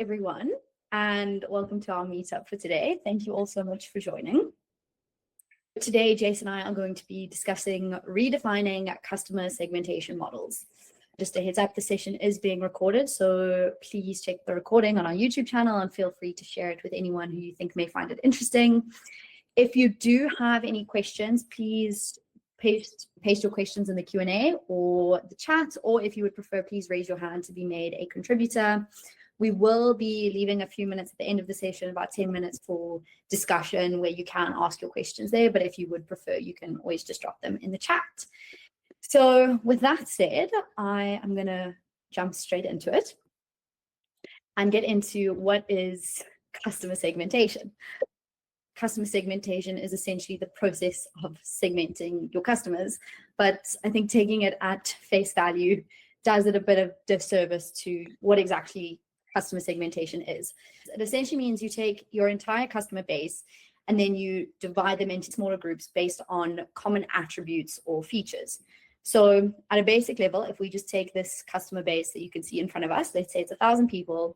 everyone, and welcome to our meetup for today. Thank you all so much for joining. Today, Jason and I are going to be discussing redefining customer segmentation models. Just a heads up, the session is being recorded, so please check the recording on our YouTube channel and feel free to share it with anyone who you think may find it interesting. If you do have any questions, please paste your questions in the Q&A or the chat, or if you would prefer, please raise your hand to be made a contributor. We will be leaving a few minutes at the end of the session, about 10 minutes for discussion where you can ask your questions there, but if you would prefer, you can always just drop them in the chat. So with that said, I am going to jump straight into it and get into what is customer segmentation. Customer segmentation is essentially the process of segmenting your customers, but I think taking it at face value does it a bit of disservice to what exactly customer segmentation is. It essentially means you take your entire customer base and then you divide them into smaller groups based on common attributes or features. So at a basic level, if we just take this customer base that you can see in front of us, let's say it's 1,000 people,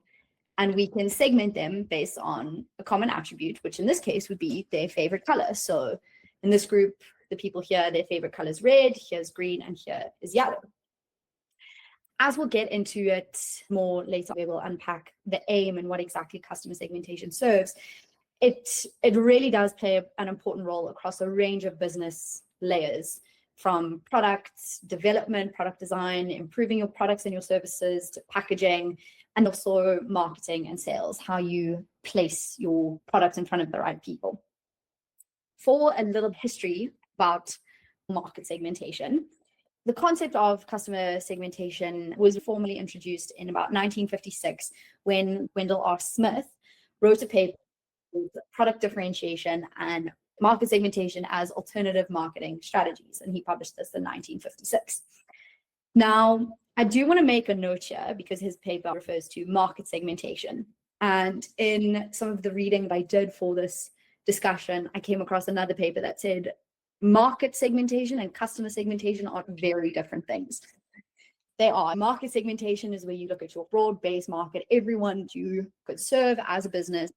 and we can segment them based on a common attribute, which in this case would be their favorite color. So in this group, the people here, their favorite color is red, here's green, and here is yellow. As we'll get into it more later, we will unpack the aim and what exactly customer segmentation serves. It really does play an important role across a range of business layers, from product development, product design, improving your products and your services, to packaging, and also marketing and sales, how you place your products in front of the right people. For a little history about market segmentation, the concept of customer segmentation was formally introduced in about 1956 when Wendell R. Smith wrote a paper called Product Differentiation and Market Segmentation as Alternative Marketing Strategies, and he published this in 1956. Now, I do want to make a note here because his paper refers to market segmentation. And in some of the reading that I did for this discussion, I came across another paper that said market segmentation and customer segmentation are very different things. They are. Market segmentation is where you look at your broad-based market, everyone you could serve as a business,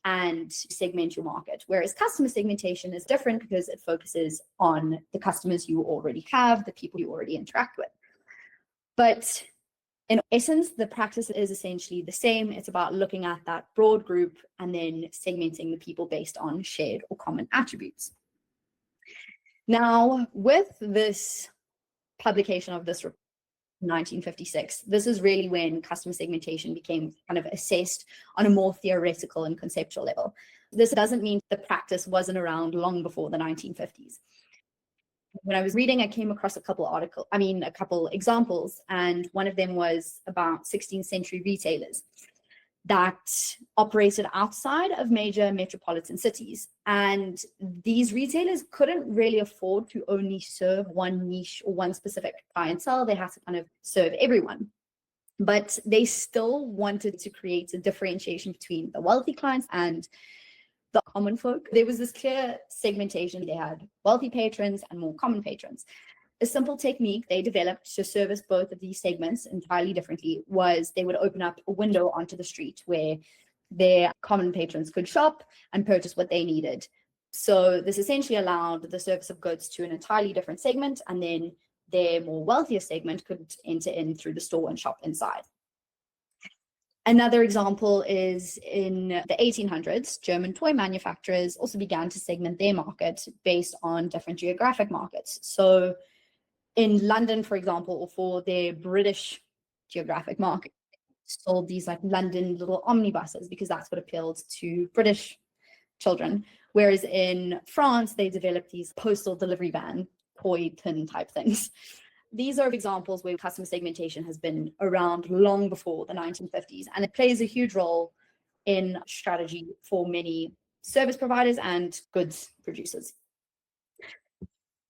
and segment your market. Whereas customer segmentation is different because it focuses on the customers you already have, the people you already interact with. But in essence, the practice is essentially the same. It's about looking at that broad group and then segmenting the people based on shared or common attributes. Now, with this publication of this report, 1956, this is really when customer segmentation became kind of assessed on a more theoretical and conceptual level. This doesn't mean the practice wasn't around long before the 1950s. When I was reading, I came across a couple examples, and one of them was about 16th century retailers that operated outside of major metropolitan cities. And these retailers couldn't really afford to only serve one niche or one specific clientele. They had to kind of serve everyone. But they still wanted to create a differentiation between the wealthy clients and the common folk. There was this clear segmentation. They had wealthy patrons and more common patrons. A simple technique they developed to service both of these segments entirely differently was they would open up a window onto the street where their common patrons could shop and purchase what they needed. So this essentially allowed the service of goods to an entirely different segment, and then their more wealthier segment could enter in through the store and shop inside. Another example is in the 1800s, German toy manufacturers also began to segment their market based on different geographic markets. So in London, for example, or for their British geographic market, sold these like London little omnibuses because that's what appealed to British children. Whereas in France, they developed these postal delivery van, toy tin type things. These are examples where customer segmentation has been around long before the 1950s, and it plays a huge role in strategy for many service providers and goods producers.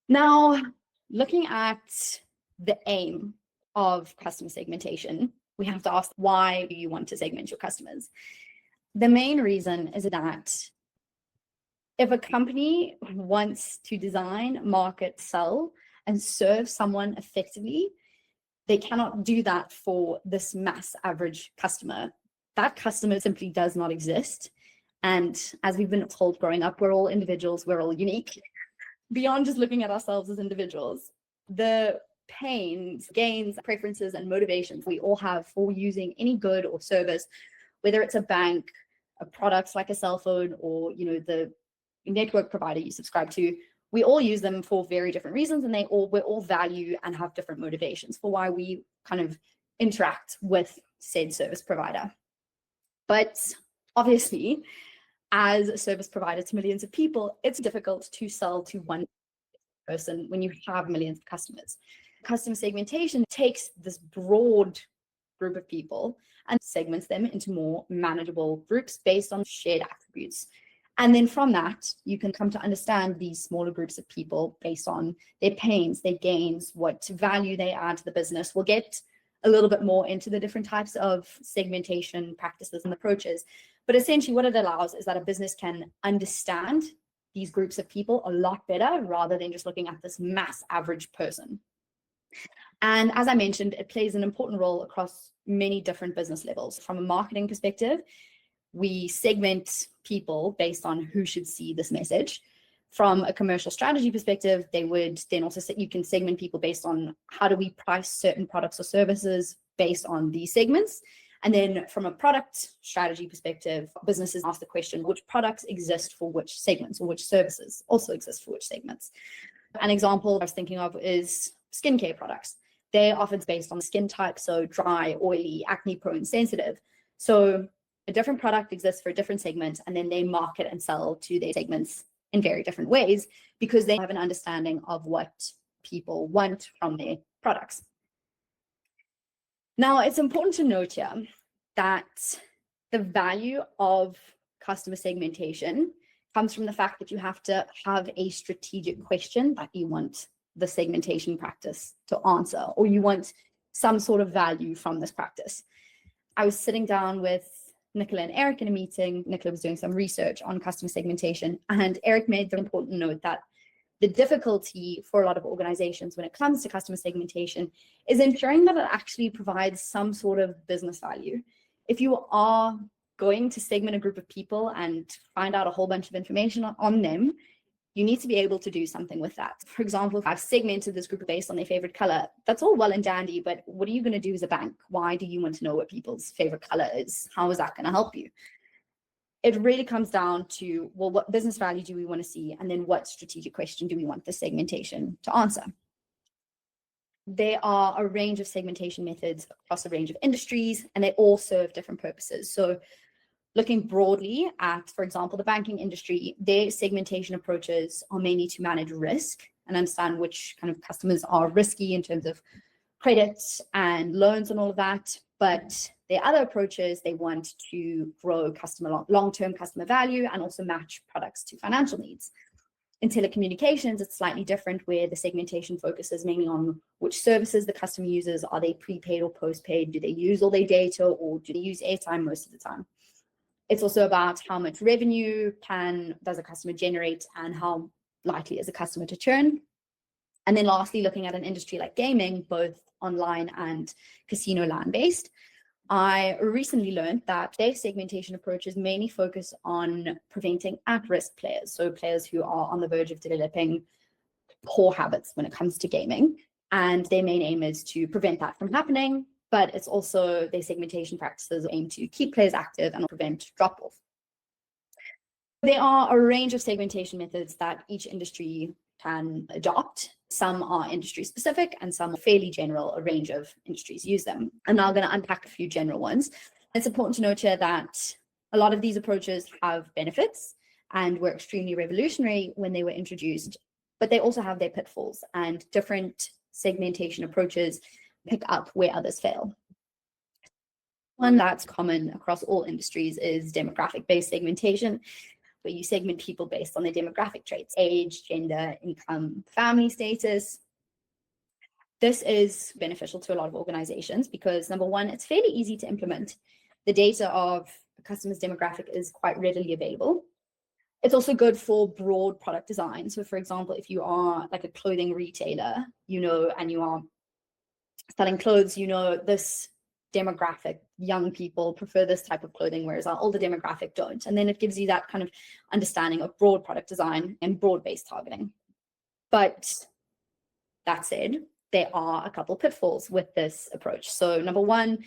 Now, looking at the aim of customer segmentation, we have to ask, why do you want to segment your customers? The main reason is that if a company wants to design, market, sell, and serve someone effectively, they cannot do that for this mass average customer that customer simply does not exist. And as we've been told growing up, we're all individuals, we're all unique. Beyond just looking at ourselves as individuals, the pains, gains, preferences, and motivations we all have for using any good or service, whether it's a bank, a product like a cell phone, or the network provider you subscribe to, we all use them for very different reasons, and we all value and have different motivations for why we kind of interact with said service provider. But obviously, as a service provider to millions of people, it's difficult to sell to one person when you have millions of customers. Customer segmentation takes this broad group of people and segments them into more manageable groups based on shared attributes. And then from that, you can come to understand these smaller groups of people based on their pains, their gains, what value they add to the business. We'll get a little bit more into the different types of segmentation practices and approaches. But essentially what it allows is that a business can understand these groups of people a lot better rather than just looking at this mass average person. And as I mentioned, it plays an important role across many different business levels. From a marketing perspective, we segment people based on who should see this message. From a commercial strategy perspective, they would then also say you can segment people based on how do we price certain products or services based on these segments. And then from a product strategy perspective, businesses ask the question, which products exist for which segments, or which services also exist for which segments? An example I was thinking of is skincare products. They're often based on skin type, so dry, oily, acne prone, sensitive. So a different product exists for a different segment, and then they market and sell to their segments in very different ways because they have an understanding of what people want from their products. Now, it's important to note here that the value of customer segmentation comes from the fact that you have to have a strategic question that you want the segmentation practice to answer, or you want some sort of value from this practice. I was sitting down with Nicola and Eric in a meeting. Nicola was doing some research on customer segmentation, and Eric made the important note that the difficulty for a lot of organizations when it comes to customer segmentation is ensuring that it actually provides some sort of business value. If you are going to segment a group of people and find out a whole bunch of information on them, you need to be able to do something with that. For example, if I've segmented this group based on their favorite color, that's all well and dandy, but what are you going to do as a bank? Why do you want to know what people's favorite color is? How is that going to help you? It really comes down to, well, what business value do we want to see? And then what strategic question do we want the segmentation to answer? There are a range of segmentation methods across a range of industries, and they all serve different purposes. So looking broadly at, for example, the banking industry, their segmentation approaches are mainly to manage risk and understand which kind of customers are risky in terms of credits and loans and all of that. But their other approaches, they want to grow long-term customer value and also match products to financial needs. In telecommunications, it's slightly different, where the segmentation focuses mainly on which services the customer uses. Are they prepaid or postpaid? Do they use all their data, or do they use airtime most of the time? It's also about how much revenue does a customer generate and how likely is a customer to churn. And then lastly, looking at an industry like gaming, both online and casino land-based, I recently learned that their segmentation approaches mainly focus on preventing at-risk players, so players who are on the verge of developing poor habits when it comes to gaming. And their main aim is to prevent that from happening, but it's also their segmentation practices aim to keep players active and prevent drop-off. There are a range of segmentation methods that each industry can adopt. Some are industry specific and some are fairly general. A range of industries use them. I'm now going to unpack a few general ones. It's important to note here that a lot of these approaches have benefits and were extremely revolutionary when they were introduced, but they also have their pitfalls, and different segmentation approaches pick up where others fail. One that's common across all industries is demographic-based segmentation, where you segment people based on their demographic traits: age, gender, income, family status. This is beneficial to a lot of organizations because, number one, it's fairly easy to implement. The data of a customer's demographic is quite readily available. It's also good for broad product design. So for example, if you are like a clothing retailer, and you are selling clothes, this demographic, young people prefer this type of clothing, whereas our older demographic don't. And then it gives you that kind of understanding of broad product design and broad-based targeting. But that said, there are a couple pitfalls with this approach. So number one,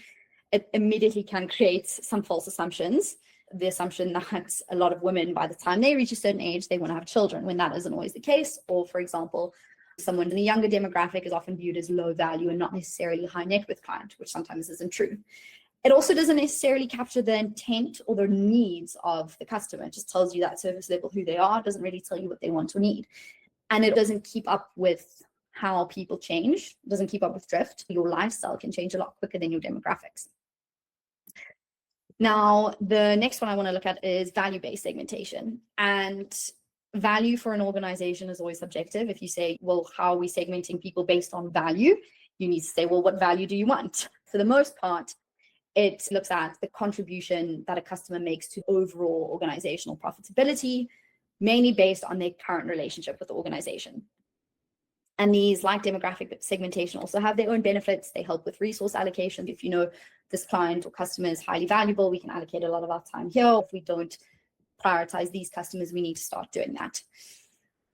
it immediately can create some false assumptions. The assumption that a lot of women, by the time they reach a certain age, they want to have children, when that isn't always the case. Or, for example, someone in the younger demographic is often viewed as low value and not necessarily high net worth client, which sometimes isn't true. It also doesn't necessarily capture the intent or the needs of the customer. It just tells you that surface level who they are. It doesn't really tell you what they want or need. And it doesn't keep up with how people change. It doesn't keep up with drift. Your lifestyle can change a lot quicker than your demographics. Now, the next one I want to look at is value-based segmentation. And value for an organization is always subjective. If you say, well, how are we segmenting people based on value? You need to say, well, what value do you want? For the most part, it looks at the contribution that a customer makes to overall organizational profitability, mainly based on their current relationship with the organization. And these, like demographic segmentation, also have their own benefits. They help with resource allocation. If you know this client or customer is highly valuable, we can allocate a lot of our time here. If we don't prioritize these customers, we need to start doing that.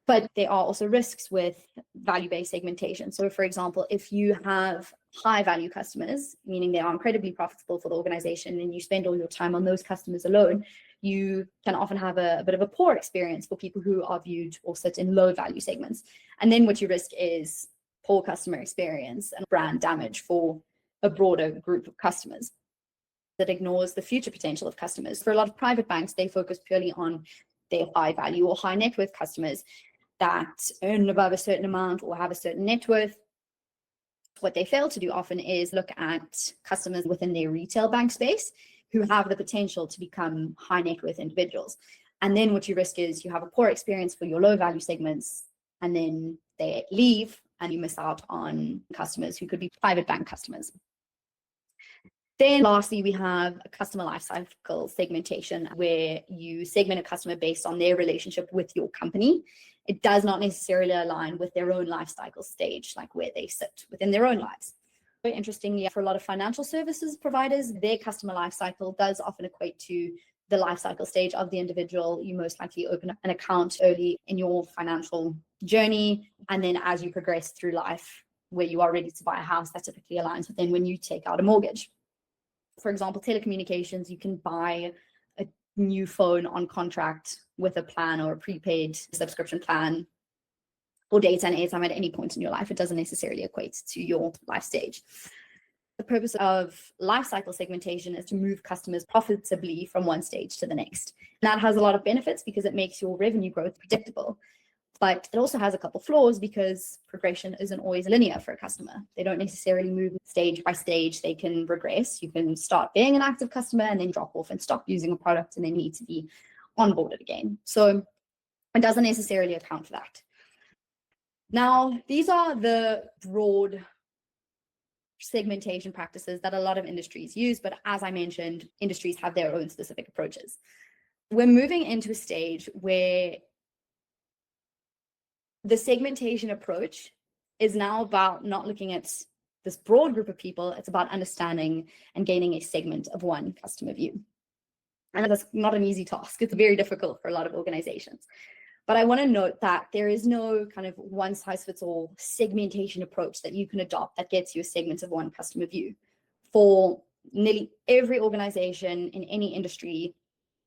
But there are also risks with value-based segmentation. So, for example, if you have high value customers, meaning they are incredibly profitable for the organization, and you spend all your time on those customers alone, you can often have a bit of a poor experience for people who are viewed or sit in low value segments. And then what you risk is poor customer experience and brand damage for a broader group of customers. That ignores the future potential of customers. For a lot of private banks, they focus purely on their high value or high net worth customers that earn above a certain amount or have a certain net worth. What they fail to do often is look at customers within their retail bank space who have the potential to become high net worth individuals. And then what you risk is you have a poor experience for your low value segments, and then they leave and you miss out on customers who could be private bank customers. Then lastly, we have a customer lifecycle segmentation, where you segment a customer based on their relationship with your company. It does not necessarily align with their own life cycle stage, like where they sit within their own lives. Very interestingly, for a lot of financial services providers, their customer lifecycle does often equate to the life cycle stage of the individual. You most likely open an account early in your financial journey, and then as you progress through life, where you are ready to buy a house, that typically aligns with then when you take out a mortgage. For example, telecommunications, you can buy a new phone on contract with a plan or a prepaid subscription plan or data and airtime at any point in your life. It doesn't necessarily equate to your life stage. The purpose of lifecycle segmentation is to move customers profitably from one stage to the next. And that has a lot of benefits because it makes your revenue growth predictable. But it also has a couple flaws because progression isn't always linear for a customer. They don't necessarily move stage by stage. They can regress. You can start being an active customer and then drop off and stop using a product and then need to be onboarded again. So it doesn't necessarily account for that. Now, these are the broad segmentation practices that a lot of industries use, but as I mentioned, industries have their own specific approaches. We're moving into a stage where the segmentation approach is now about not looking at this broad group of people. It's about understanding and gaining a segment of one customer view. And that's not an easy task. It's very difficult for a lot of organizations. But I want to note that there is no kind of one size fits all segmentation approach that you can adopt that gets you a segment of one customer view. For nearly every organization in any industry,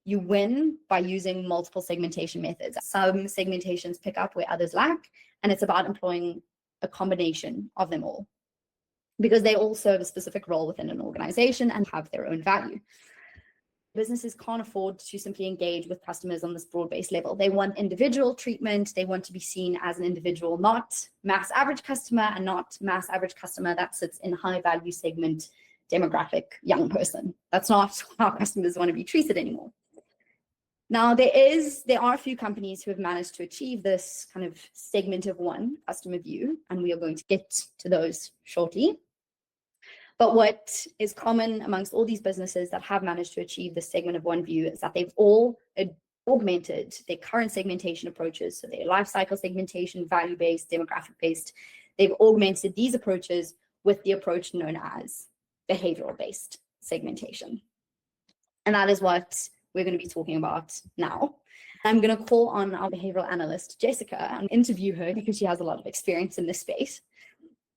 you win by using multiple segmentation methods. Some segmentations pick up where others lack, and it's about employing a combination of them all because they all serve a specific role within an organization and have their own value. Businesses can't afford to simply engage with customers on this broad-based level. They want individual treatment. They want to be seen as an individual, not mass average customer, and not mass average customer that sits in high value segment demographic young person. That's not how customers want to be treated anymore. Now, there are a few companies who have managed to achieve this kind of segment of one customer view, and we are going to get to those shortly. But what is common amongst all these businesses that have managed to achieve this segment of one view is that they've all augmented their current segmentation approaches. So their life cycle segmentation, value-based, demographic-based, they've augmented these approaches with the approach known as behavioral-based segmentation. And that is what we're going to be talking about now. I'm going to call on our behavioral analyst, Jessica, and interview her because she has a lot of experience in this space.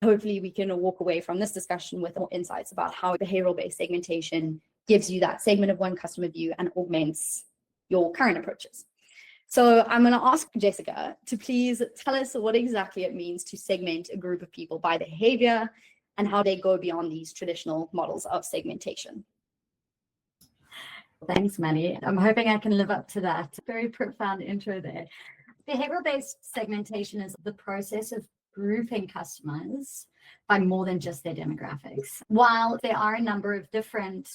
Hopefully, we can walk away from this discussion with more insights about how behavioral-based segmentation gives you that segment of one customer view and augments your current approaches. So I'm going to ask Jessica to please tell us what exactly it means to segment a group of people by behavior and how they go beyond these traditional models of segmentation. Thanks, Maddie. I'm hoping I can live up to that very profound intro there. Behavioral-based segmentation is the process of grouping customers by more than just their demographics. While there are a number of different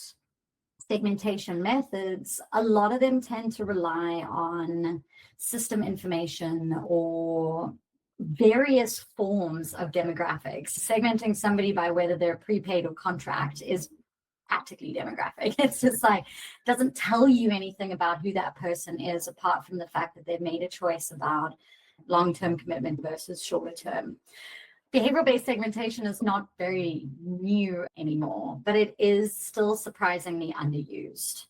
segmentation methods, a lot of them tend to rely on system information or various forms of demographics. Segmenting somebody by whether they're prepaid or contract is practically demographic. It's just like, doesn't tell you anything about who that person is, apart from the fact that they've made a choice about long-term commitment versus shorter term. Behavioral-based segmentation is not very new anymore, but it is still surprisingly underused.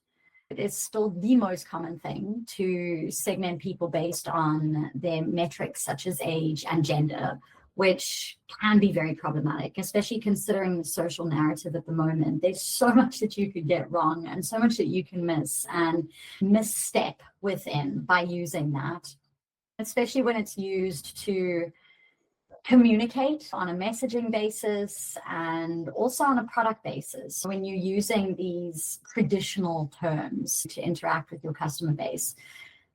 It is still the most common thing to segment people based on their metrics such as age and gender, which can be very problematic, especially considering the social narrative at the moment. There's so much that you could get wrong and so much that you can miss and misstep within by using that, especially when it's used to communicate on a messaging basis and also on a product basis. When you're using these traditional terms to interact with your customer base,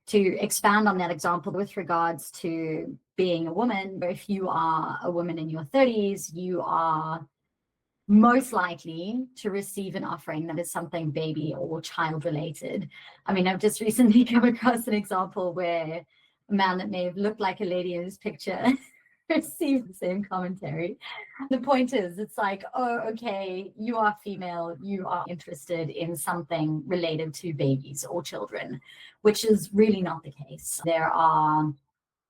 to expand on that example with regards to being a woman, if you are a woman in your 30s, you are most likely to receive an offering that is something baby or child related. I mean, I've just recently come across an example where a man that may have looked like a lady in his picture received the same commentary. The point is, it's like, oh, okay, you are female, you are interested in something related to babies or children, which is really not the case. There are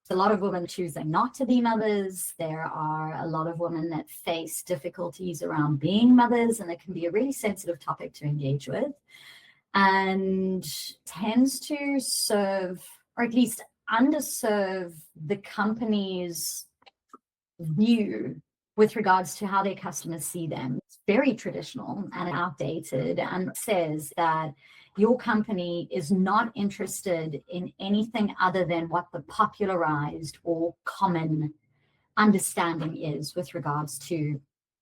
a lot of women choosing not to be mothers. There are a lot of women that face difficulties around being mothers, and it can be a really sensitive topic to engage with, and tends to serve, or at least underserve, the company's view with regards to how their customers see them. It's very traditional and outdated, and says that your company is not interested in anything other than what the popularized or common understanding is with regards to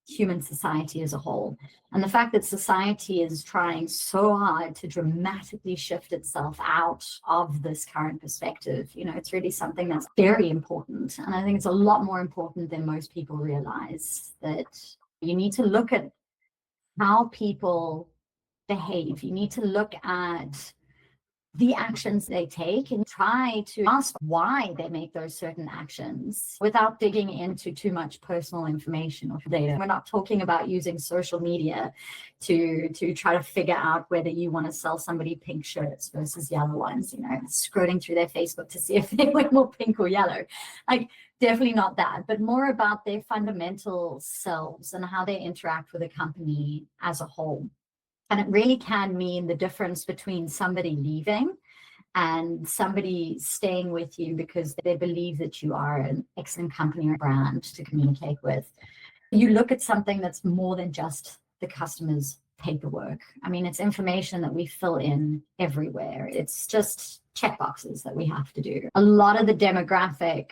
human society as a whole. And the fact that society is trying so hard to dramatically shift itself out of this current perspective, it's really something that's very important. And I think it's a lot more important than most people realize, that you need to look at how people behave. You need to look at the actions they take and try to ask why they make those certain actions without digging into too much personal information or data. We're not talking about using social media to try to figure out whether you want to sell somebody pink shirts versus yellow ones, scrolling through their Facebook to see if they wear more pink or yellow. Like, definitely not that, but more about their fundamental selves and how they interact with a company as a whole. And it really can mean the difference between somebody leaving and somebody staying with you because they believe that you are an excellent company or brand to communicate with. You look at something that's more than just the customer's paperwork. I mean, it's information that we fill in everywhere. It's just checkboxes that we have to do. A lot of the demographic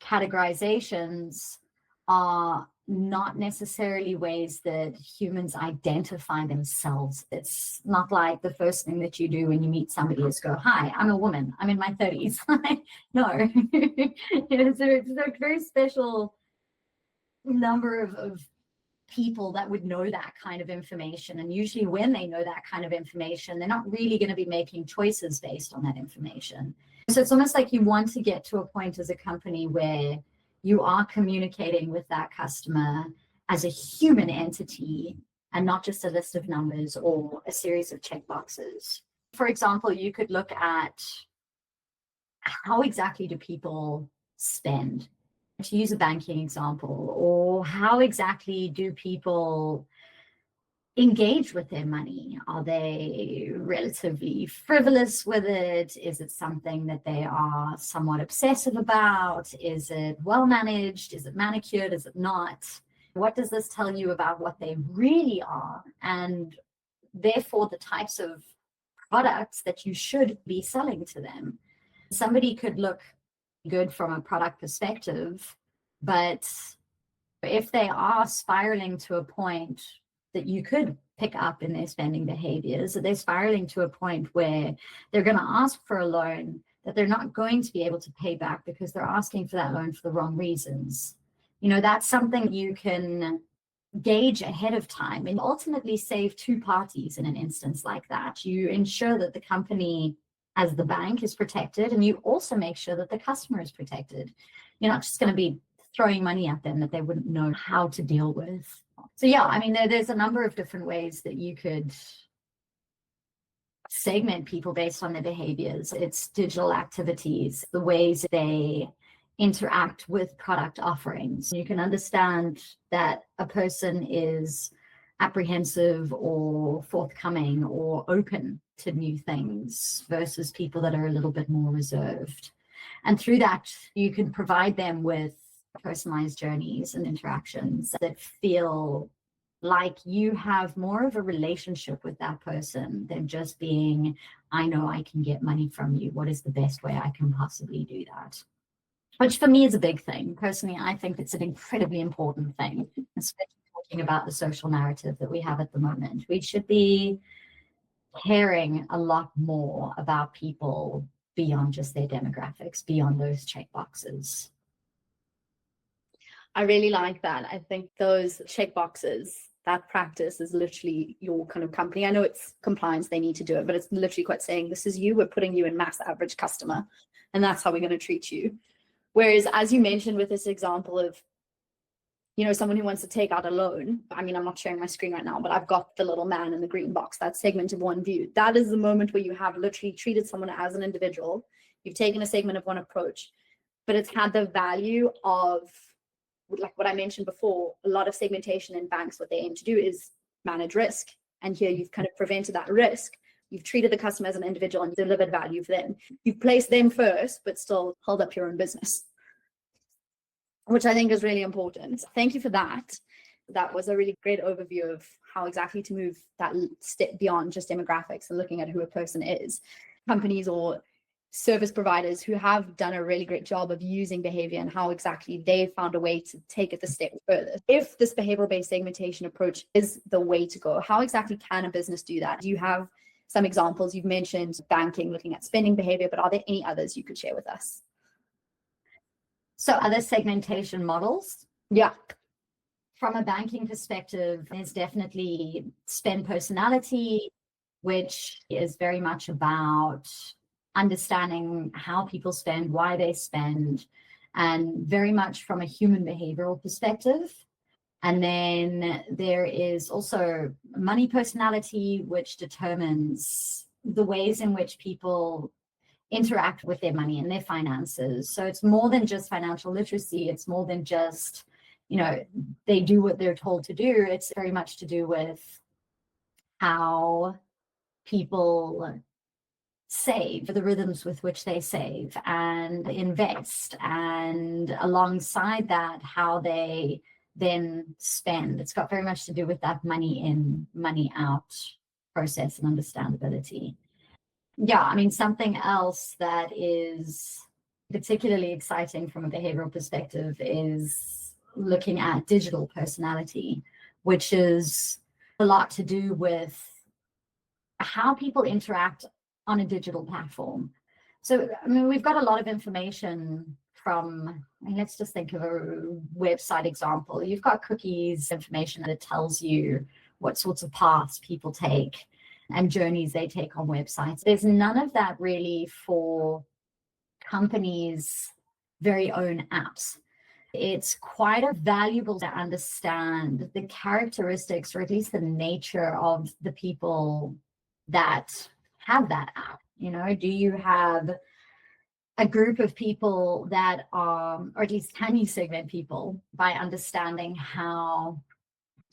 categorizations are not necessarily ways that humans identify themselves. It's not like the first thing that you do when you meet somebody is go, "Hi, I'm a woman, I'm in my 30s. No. It's a very special number of people that would know that kind of information. And usually when they know that kind of information, they're not really going to be making choices based on that information. So it's almost like you want to get to a point as a company where you are communicating with that customer as a human entity and not just a list of numbers or a series of checkboxes. For example, you could look at how exactly do people spend, to use a banking example, or how exactly do people engage with their money? Are they relatively frivolous with it? Is it something that they are somewhat obsessive about? Is it well managed? Is it manicured? Is it not? What does this tell you about what they really are? And therefore, the types of products that you should be selling to them. Somebody could look good from a product perspective, but if they are spiraling to a point that you could pick up in their spending behaviors, that they're spiraling to a point where they're going to ask for a loan that they're not going to be able to pay back because they're asking for that loan for the wrong reasons. That's something you can gauge ahead of time and ultimately save two parties in an instance like that. You ensure that the company as the bank is protected, and you also make sure that the customer is protected. You're not just going to be throwing money at them that they wouldn't know how to deal with. So yeah, I mean, there's a number of different ways that you could segment people based on their behaviors. It's digital activities, the ways they interact with product offerings. You can understand that a person is apprehensive or forthcoming or open to new things versus people that are a little bit more reserved. And through that, you can provide them with personalized journeys and interactions that feel like you have more of a relationship with that person than just being, I know I can get money from you. What is the best way I can possibly do that? Which for me is a big thing. Personally, I think it's an incredibly important thing, especially talking about the social narrative that we have at the moment. We should be caring a lot more about people beyond just their demographics, beyond those checkboxes. I really like that. I think those checkboxes, that practice is literally your kind of company. I know it's compliance, they need to do it, but it's literally quite saying, this is you, we're putting you in mass average customer, and that's how we're going to treat you. Whereas, as you mentioned with this example of, someone who wants to take out a loan, I mean, I'm not sharing my screen right now, but I've got the little man in the green box, that segment of one view. That is the moment where you have literally treated someone as an individual. You've taken a segment of one approach, but it's had the value of, like what I mentioned before, a lot of segmentation in banks, what they aim to do is manage risk. And here you've kind of prevented that risk. You've treated the customer as an individual and delivered value for them. You've placed them first, but still held up your own business, which I think is really important. Thank you for that. That was a really great overview of how exactly to move that step beyond just demographics and looking at who a person is. Companies or service providers who have done a really great job of using behavior and how exactly they found a way to take it a step further. If this behavioral-based segmentation approach is the way to go, how exactly can a business do that? Do you have some examples? You've mentioned banking, looking at spending behavior, but are there any others you could share with us? So other segmentation models? Yeah. From a banking perspective, there's definitely spend personality, which is very much about understanding how people spend, why they spend, and very much from a human behavioral perspective. And then there is also money personality, which determines the ways in which people interact with their money and their finances. So it's more than just financial literacy. It's more than just, they do what they're told to do. It's very much to do with how people save, the rhythms with which they save and invest, and alongside that, how they then spend. It's got very much to do with that money in, money out process and understandability. Yeah, I mean, something else that is particularly exciting from a behavioral perspective is looking at digital personality, which is a lot to do with how people interact on a digital platform. So, I mean, we've got a lot of information from, let's just think of a website example. You've got cookies, information that tells you what sorts of paths people take and journeys they take on websites. There's none of that really for companies' very own apps. It's quite valuable to understand the characteristics, or at least the nature of the people that have that app. Do you have a group of people that are, or at least can you segment people by understanding how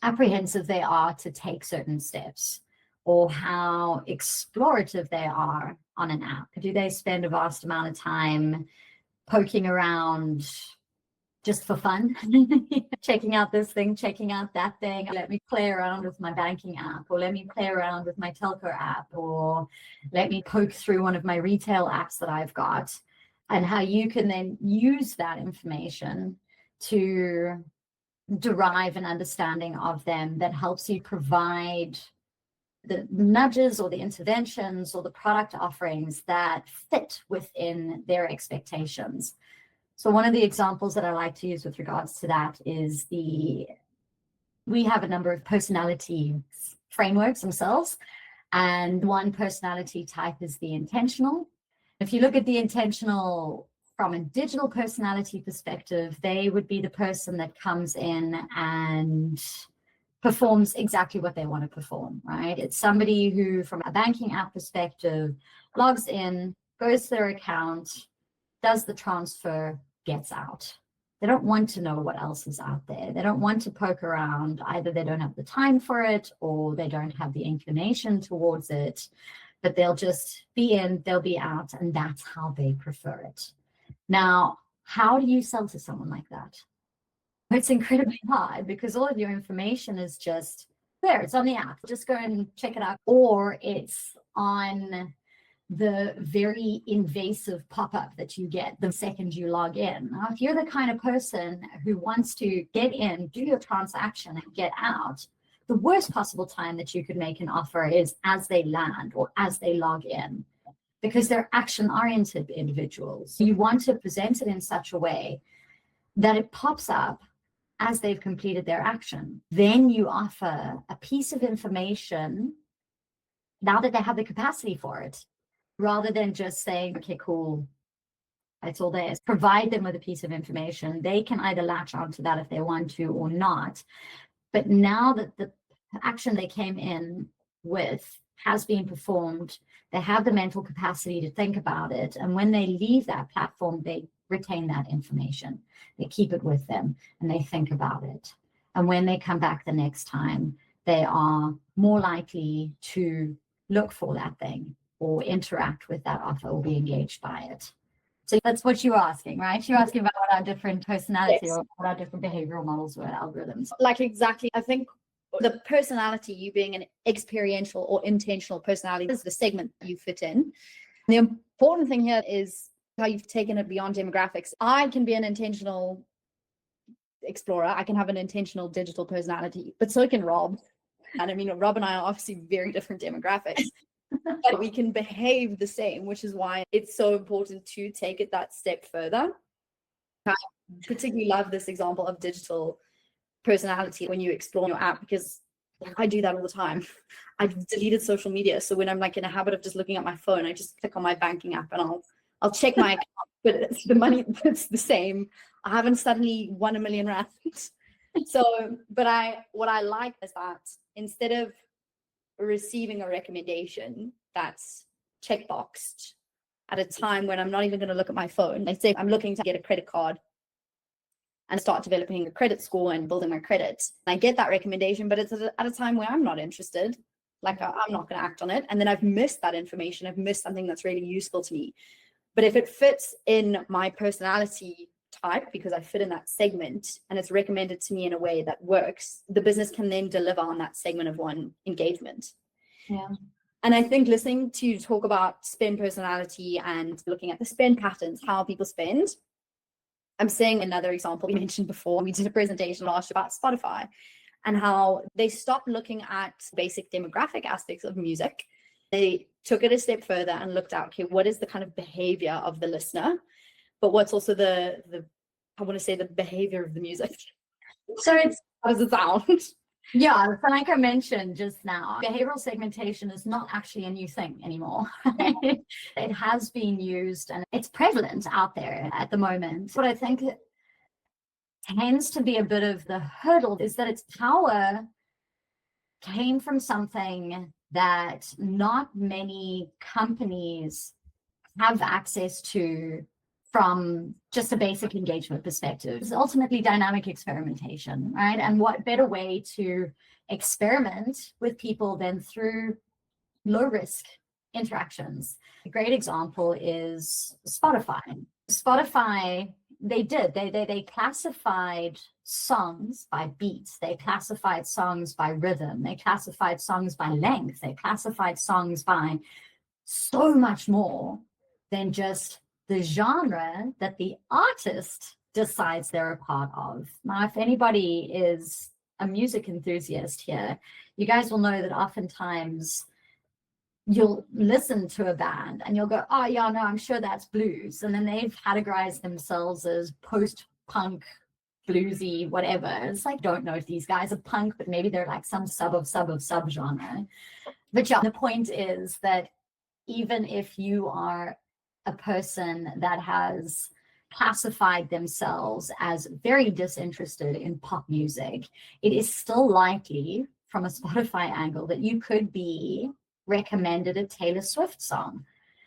apprehensive they are to take certain steps, or how explorative they are on an app. Do they spend a vast amount of time poking around just for fun, checking out this thing, checking out that thing? Let me play around with my banking app, or let me play around with my telco app, or let me poke through one of my retail apps that I've got, and how you can then use that information to derive an understanding of them that helps you provide the nudges or the interventions or the product offerings that fit within their expectations. So one of the examples that I like to use with regards to that is we have a number of personality frameworks themselves, and one personality type is the intentional. If you look at the intentional from a digital personality perspective, they would be the person that comes in and performs exactly what they want to perform, right? It's somebody who, from a banking app perspective, logs in, goes to their account, does the transfer, gets out. They don't want to know what else is out there. They don't want to poke around. Either they don't have the time for it, or they don't have the inclination towards it, but they'll just be in, they'll be out, and that's how they prefer it. Now, how do you sell to someone like that? It's incredibly hard, because all of your information is just there. It's on the app. Just go and check it out. Or it's on the very invasive pop-up that you get the second you log in. Now, if you're the kind of person who wants to get in, do your transaction, and get out, the worst possible time that you could make an offer is as they land or as they log in, because they're action-oriented individuals. You want to present it in such a way that it pops up as they've completed their action. Then you offer a piece of information now that they have the capacity for it, rather than just saying, okay, cool, it's all theirs. Provide them with a piece of information. They can either latch onto that if they want to or not. But now that the action they came in with has been performed, they have the mental capacity to think about it. And when they leave that platform, they retain that information. They keep it with them and they think about it. And when they come back the next time, they are more likely to look for that thing or interact with that offer or be engaged by it. So that's what you're asking, right? You're asking about what our different personality Yes. or what our different behavioral models were, algorithms. Like, exactly. I think the personality, you being an experiential or intentional personality, is the segment you fit in. The important thing here is how you've taken it beyond demographics. I can be an intentional explorer. I can have an intentional digital personality, but so can Rob. And I mean, Rob and I are obviously very different demographics, but we can behave the same, which is why it's so important to take it that step further. I particularly love this example of digital personality when you explore your app, because I do that all the time. I've deleted social media, so when I'm like in a habit of just looking at my phone, I just click on my banking app and I'll check my account, but it's the money that's the same. I haven't suddenly won R1 million. So, but what I like is that instead of receiving a recommendation that's checkboxed at a time when I'm not even going to look at my phone, let's say I'm looking to get a credit card and start developing a credit score and building my credit. I get that recommendation, but it's at a time where I'm not interested. Like, I'm not going to act on it. And then I've missed that information. I've missed something that's really useful to me. But if it fits in my personality type, because I fit in that segment and it's recommended to me in a way that works, the business can then deliver on that segment of one engagement. Yeah. And I think listening to you talk about spend personality and looking at the spend patterns, how people spend, I'm saying another example we mentioned before. We did a presentation last year about Spotify and how they stopped looking at basic demographic aspects of music. They took it a step further and looked at, okay, what is the kind of behavior of the listener, but what's also the I want to say the behavior of the music. So it's, how does it sound? yeah, so like I mentioned just now, behavioral segmentation is not actually a new thing anymore. It has been used and it's prevalent out there at the moment. What I think tends to be a bit of the hurdle is that its power came from something that not many companies have access to from just a basic engagement perspective. It's ultimately dynamic experimentation, right? And what better way to experiment with people than through low risk interactions? A great example is Spotify. Spotify, they classified songs by beats, they classified songs by rhythm, they classified songs by length, they classified songs by so much more than just the genre that the artist decides they're a part of. Now, if anybody is a music enthusiast here, you guys will know that oftentimes you'll listen to a band and you'll go, oh yeah, no, I'm sure that's blues. And then they've categorized themselves as post-punk, bluesy, whatever. It's like, don't know if these guys are punk, but maybe they're like some sub genre. But yeah, the point is that even if you are a person that has classified themselves as very disinterested in pop music, it is still likely from a Spotify angle that you could be recommended a Taylor Swift song.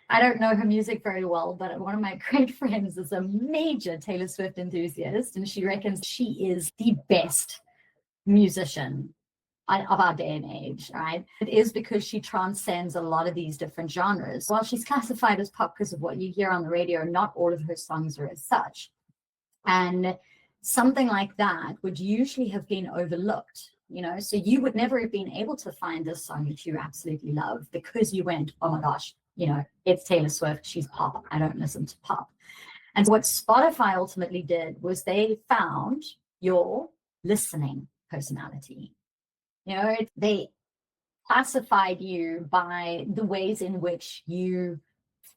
I don't know her music very well, but one of my great friends is a major Taylor Swift enthusiast, and she reckons she is the best musician of our day and age, right? It is because she transcends a lot of these different genres. While she's classified as pop because of what you hear on the radio, not all of her songs are as such. And something like that would usually have been overlooked, you know? So you would never have been able to find this song that you absolutely love because you went, oh my gosh, you know, it's Taylor Swift, she's pop, I don't listen to pop. And what Spotify ultimately did was they found your listening personality. You know, they classified you by the ways in which you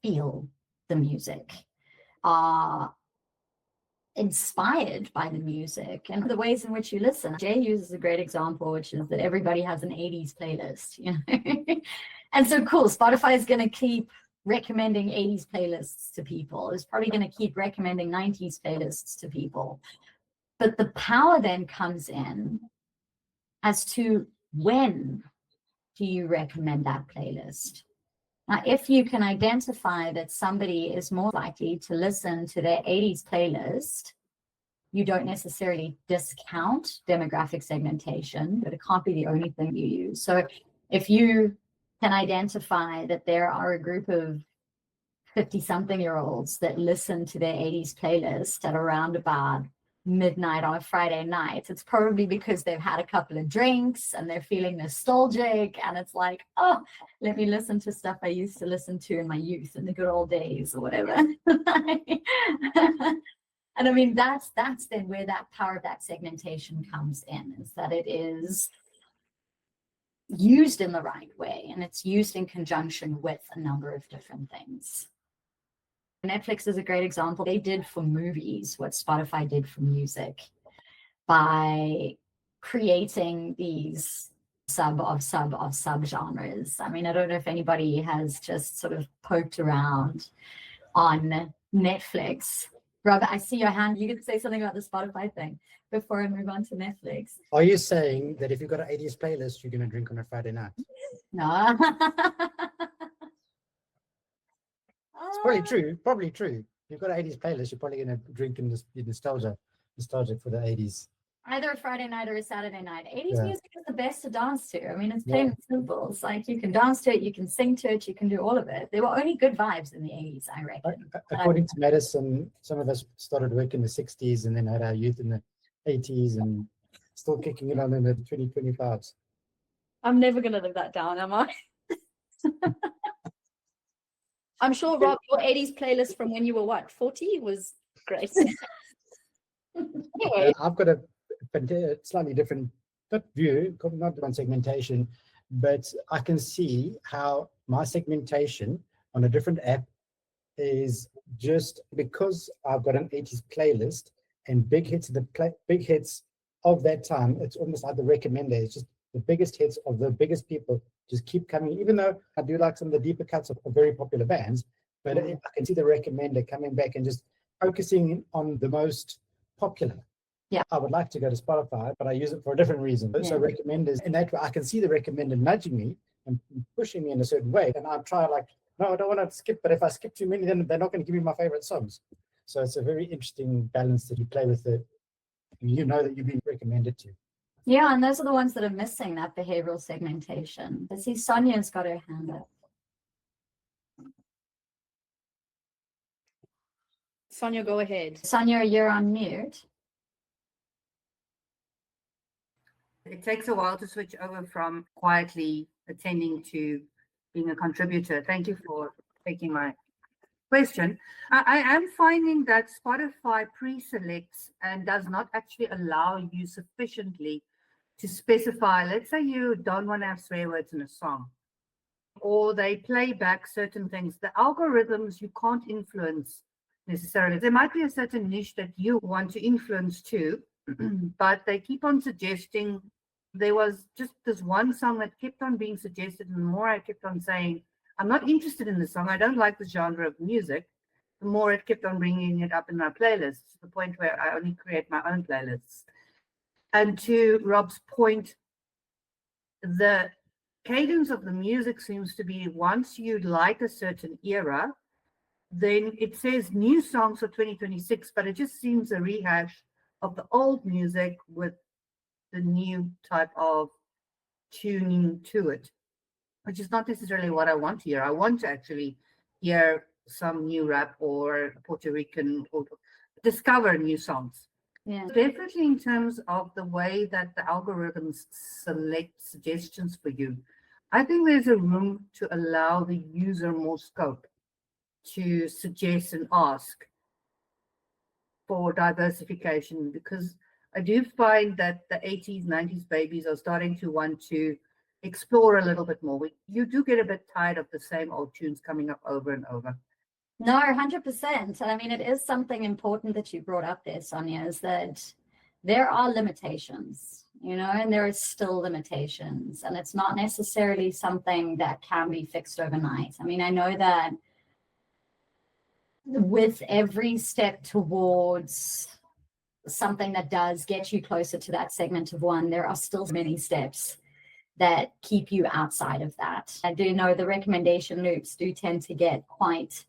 feel the music, are inspired by the music, and the ways in which you listen. Jay uses a great example, which is that everybody has an 80s playlist, you know. And so cool, Spotify is going to keep recommending 80s playlists to people. It's probably going to keep recommending 90s playlists to people. But the power then comes in as to when do you recommend that playlist. Now, if you can identify that somebody is more likely to listen to their 80s playlist, you don't necessarily discount demographic segmentation, but it can't be the only thing you use. So if you can identify that there are a group of 50-something-year-olds that listen to their 80s playlist at around about midnight on a Friday night, it's probably because they've had a couple of drinks and they're feeling nostalgic, and it's like, oh, let me listen to stuff I used to listen to in my youth in the good old days or whatever. And I mean, that's then where that power of that segmentation comes in, is that it is used in the right way, and it's used in conjunction with a number of different things. Netflix is a great example. They did for movies what Spotify did for music by creating these sub genres. I mean, I don't know if anybody has just sort of poked around on Netflix. Robert, I see your hand. You can say something about the Spotify thing before I move on to Netflix. Are you saying that if you've got an 80s playlist, you're going to drink on a Friday night? No. It's probably true. Probably true. If you've got an 80s playlist, you're probably going to drink in this nostalgic for the 80s. Either a Friday night or a Saturday night. 80s music is the best to dance to. I mean, it's plain and simple. It's like you can dance to it, you can sing to it, you can do all of it. There were only good vibes in the 80s, I reckon. According to Madison, some of us started work in the 60s and then had our youth in the 80s and still kicking it on in the 2025s. I'm never going to live that down, am I? I'm sure, Rob, your 80s playlist from when you were, what, 40 was great. Anyway. I've got a slightly different view, not on segmentation, but I can see how my segmentation on a different app is just because I've got an 80s playlist and big hits of that time. It's almost like the recommender. It's just the biggest hits of the biggest people just keep coming, even though I do like some of the deeper cuts of very popular bands, but I can see the recommender coming back and just focusing on the most popular. Yeah. I would like to go to Spotify, but I use it for a different reason. So recommenders, in that way, I can see the recommender nudging me and pushing me in a certain way. And I try like, no, I don't want to skip, but if I skip too many, then they're not going to give me my favorite songs. So it's a very interesting balance that you play with it. You know that you've been recommended to. Yeah, and those are the ones that are missing that behavioral segmentation. I see Sonia's got her hand up. Sonia, go ahead. Sonia, you're on mute. It takes a while to switch over from quietly attending to being a contributor. Thank you for taking my question. I am finding that Spotify pre-selects and does not actually allow you sufficiently to specify. Let's say you don't want to have swear words in a song, or they play back certain things. The algorithms you can't influence necessarily. There might be a certain niche that you want to influence too, but they keep on suggesting. There was just this one song that kept on being suggested, and the more I kept on saying, I'm not interested in this song, I don't like this genre of music, the more it kept on bringing it up in my playlists, to the point where I only create my own playlists. And to Rob's point, the cadence of the music seems to be, once you like a certain era, then it says new songs for 2026, but it just seems a rehash of the old music with the new type of tuning to it, which is not necessarily what I want to hear. I want to actually hear some new rap or Puerto Rican, or discover new songs. Yeah. Definitely in terms of the way that the algorithms select suggestions for you, I think there's a room to allow the user more scope to suggest and ask for diversification, because I do find that the 80s, 90s babies are starting to want to explore a little bit more. You do get a bit tired of the same old tunes coming up over and over. No, 100%. And I mean, it is something important that you brought up there, Sonia, is that there are limitations, you know, and there is still limitations. And it's not necessarily something that can be fixed overnight. I mean, I know that with every step towards something that does get you closer to that segment of one, there are still many steps that keep you outside of that. I do know the recommendation loops do tend to get quite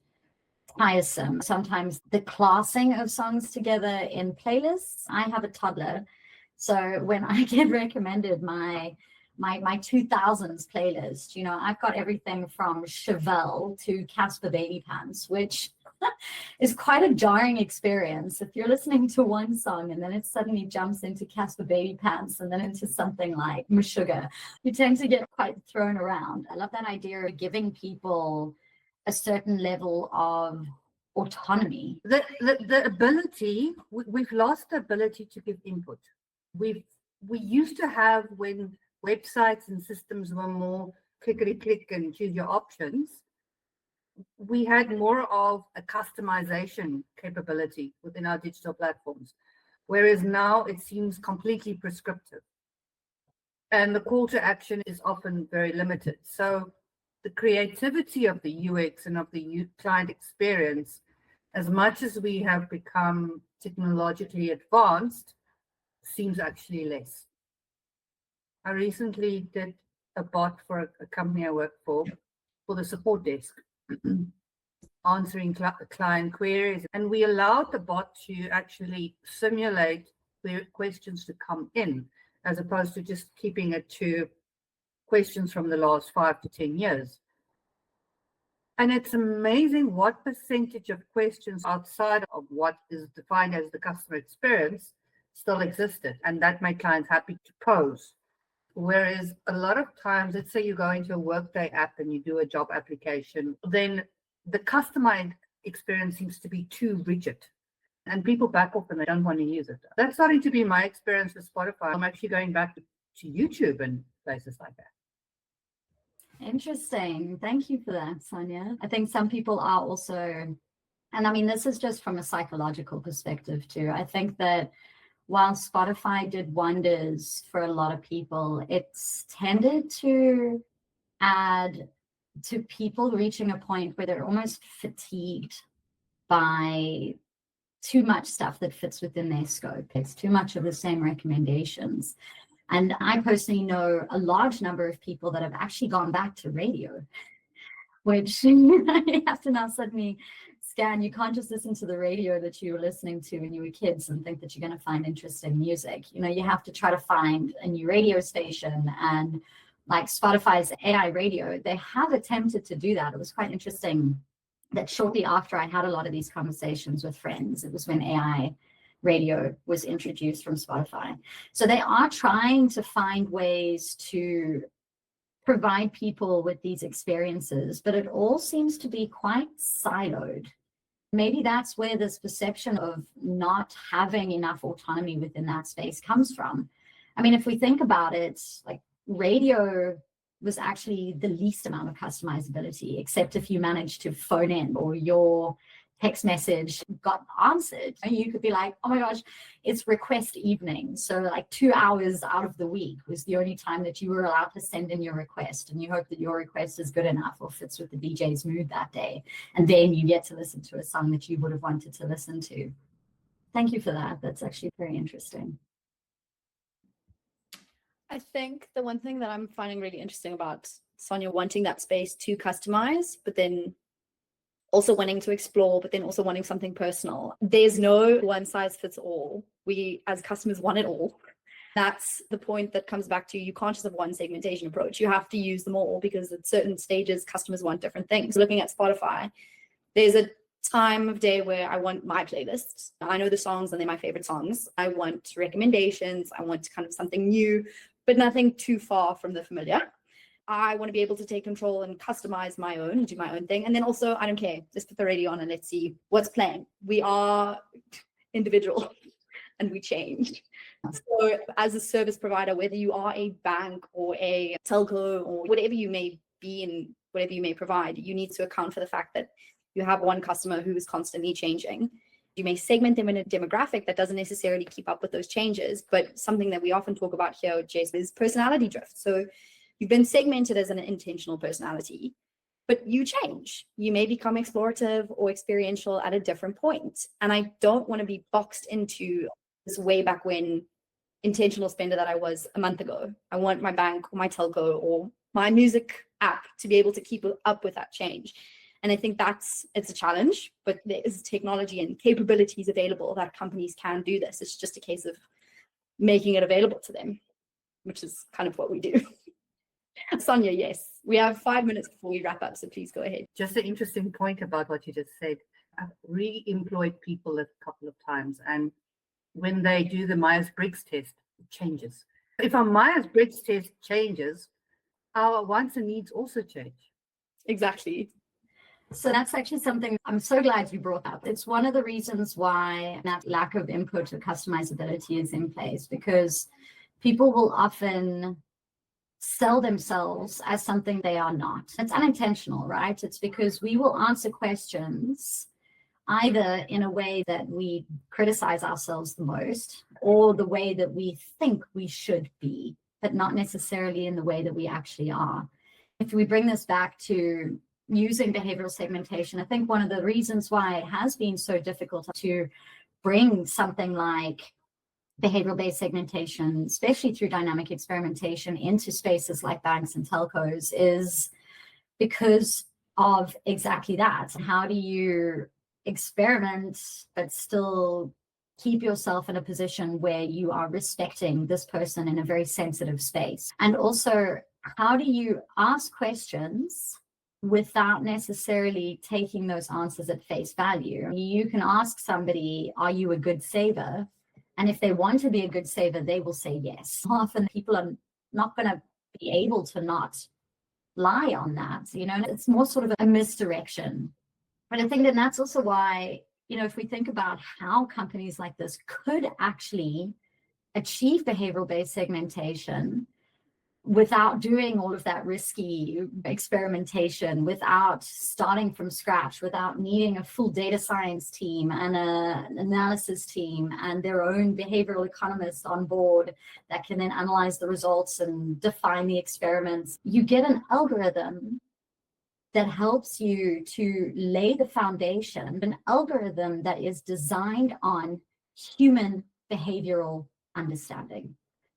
tiresome. Sometimes the classing of songs together in playlists. I have a toddler, so when I get recommended my 2000s playlist, you know, I've got everything from Chevelle to Casper Baby Pants, which is quite a jarring experience. If you're listening to one song and then it suddenly jumps into Casper Baby Pants and then into something like Meshuggah, you tend to get quite thrown around. I love that idea of giving people a certain level of autonomy. The ability, we've lost the ability to give input. We used to have, when websites and systems were more clickety click and choose your options, we had more of a customization capability within our digital platforms, whereas now it seems completely prescriptive. And the call to action is often very limited. So the creativity of the UX and of the client experience, as much as we have become technologically advanced, seems actually less. I recently did a bot for a company I work for the support desk, answering client queries. And we allowed the bot to actually simulate questions to come in, as opposed to just keeping it to questions from the last 5 to 10 years. And it's amazing what percentage of questions outside of what is defined as the customer experience still existed, and that made clients happy to pose. Whereas a lot of times, let's say you go into a Workday app and you do a job application, then the customer experience seems to be too rigid, and people back off and they don't want to use it. That's starting to be my experience with Spotify. I'm actually going back to YouTube and places like that. Interesting. Thank you for that, Sonia. I think some people are also, and I mean, this is just from a psychological perspective too. I think that while Spotify did wonders for a lot of people, it's tended to add to people reaching a point where they're almost fatigued by too much stuff that fits within their scope. It's too much of the same recommendations. And I personally know a large number of people that have actually gone back to radio, which I have to now suddenly scan. You can't just listen to the radio that you were listening to when you were kids and think that you're going to find interesting music. You know, you have to try to find a new radio station, and like Spotify's AI radio, they have attempted to do that. It was quite interesting that shortly after I had a lot of these conversations with friends, it was when AI radio was introduced from Spotify. So they are trying to find ways to provide people with these experiences, but it all seems to be quite siloed. Maybe that's where this perception of not having enough autonomy within that space comes from. I mean, if we think about it, like radio was actually the least amount of customizability, except if you managed to phone in or your text message got answered. And you could be like, oh my gosh, it's request evening. So like 2 hours out of the week was the only time that you were allowed to send in your request. And you hope that your request is good enough or fits with the DJ's mood that day. And then you get to listen to a song that you would have wanted to listen to. Thank you for that. That's actually very interesting. I think the one thing that I'm finding really interesting about Sonia wanting that space to customize, but then also wanting to explore, but then also wanting something personal. There's no one size fits all. We as customers want it all. That's the point that comes back to, you can't just have one segmentation approach. You have to use them all, because at certain stages, customers want different things. Looking at Spotify, there's a time of day where I want my playlists. I know the songs and they're my favorite songs. I want recommendations. I want kind of something new, but nothing too far from the familiar. I want to be able to take control and customize my own and do my own thing. And then also, I don't care, just put the radio on and let's see what's playing. We are individual and we change. So as a service provider, whether you are a bank or a telco or whatever you may be and whatever you may provide, you need to account for the fact that you have one customer who is constantly changing. You may segment them in a demographic that doesn't necessarily keep up with those changes, but something that we often talk about here, Jason, is personality drift. So you've been segmented as an intentional personality, but you change. You may become explorative or experiential at a different point. And I don't want to be boxed into this way back when intentional spender that I was a month ago. I want my bank or my telco or my music app to be able to keep up with that change. And I think it's a challenge, but there is technology and capabilities available that companies can do this. It's just a case of making it available to them, which is kind of what we do. Sonia, yes, we have 5 minutes before we wrap up, so please go ahead. Just an interesting point about what you just said. I've re-employed people a couple of times, and when they do the Myers-Briggs test, it changes. If our Myers-Briggs test changes, our wants and needs also change. Exactly. So that's actually something I'm so glad you brought up. It's one of the reasons why that lack of input or customizability is in place, because people will often sell themselves as something they are not. It's unintentional, right? It's because we will answer questions either in a way that we criticize ourselves the most, or the way that we think we should be, but not necessarily in the way that we actually are. If we bring this back to using behavioral segmentation, I think one of the reasons why it has been so difficult to bring something like behavioral-based segmentation, especially through dynamic experimentation, into spaces like banks and telcos is because of exactly that. How do you experiment but still keep yourself in a position where you are respecting this person in a very sensitive space? And also, how do you ask questions without necessarily taking those answers at face value? You can ask somebody, are you a good saver? And if they want to be a good saver, they will say yes. Often people are not going to be able to not lie on that. You know, it's more sort of a misdirection. But I think that that's also why, you know, if we think about how companies like this could actually achieve behavioral-based segmentation without doing all of that risky experimentation, without starting from scratch, without needing a full data science team and an analysis team and their own behavioral economist on board that can then analyze the results and define the experiments, you get an algorithm that helps you to lay the foundation, an algorithm that is designed on human behavioral understanding.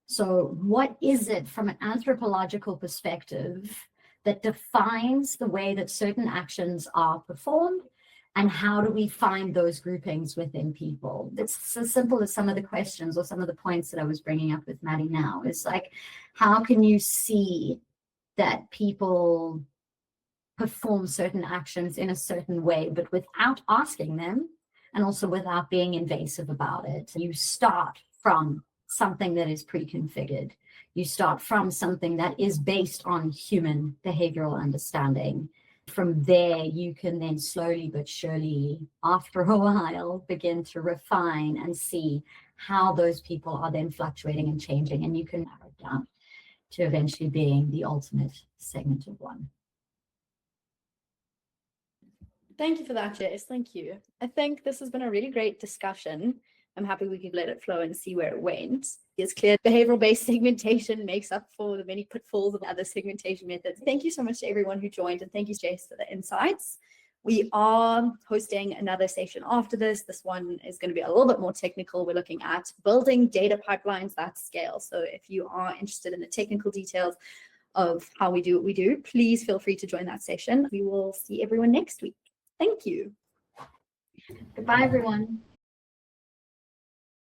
So what is it from an anthropological perspective that defines the way that certain actions are performed And how do we find those groupings within people? It's as simple as some of the questions or some of the points that I was bringing up with Maddie now. It's like, how can you see that people perform certain actions in a certain way, but without asking them, and also without being invasive about it? You start from something that is pre-configured. You start from something that is based on human behavioral understanding. From there, you can then slowly but surely, after a while, begin to refine and see how those people are then fluctuating and changing, and you can narrow it down to eventually being the ultimate segment of one. Thank you for that, Jess. Thank you. I think this has been a really great discussion. I'm happy we could let it flow and see where it went. It's clear behavioral-based segmentation makes up for the many pitfalls of other segmentation methods. Thank you so much to everyone who joined, and thank you, Jess, for the insights. We are hosting another session after this. This one is going to be a little bit more technical. We're looking at building data pipelines that scale. So if you are interested in the technical details of how we do what we do, please feel free to join that session. We will see everyone next week. Thank you. Goodbye, everyone.